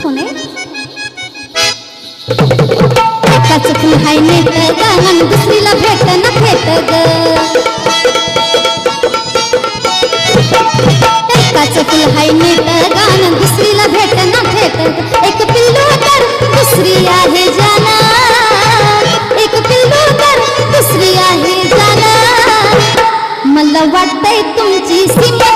कोण आहे? एकाच फुल हाय नेट ग आणि दुसरीला भेट ना भेट ग. एकाच फुल हाय नेट ग आणि दुसरीला भेट ना भेट ग. एक पिल्लू तर दुसरी आहे जाना, एक पिल्लू तर दुसरी आहे जाना. मला वाटतंय तुमची सीमा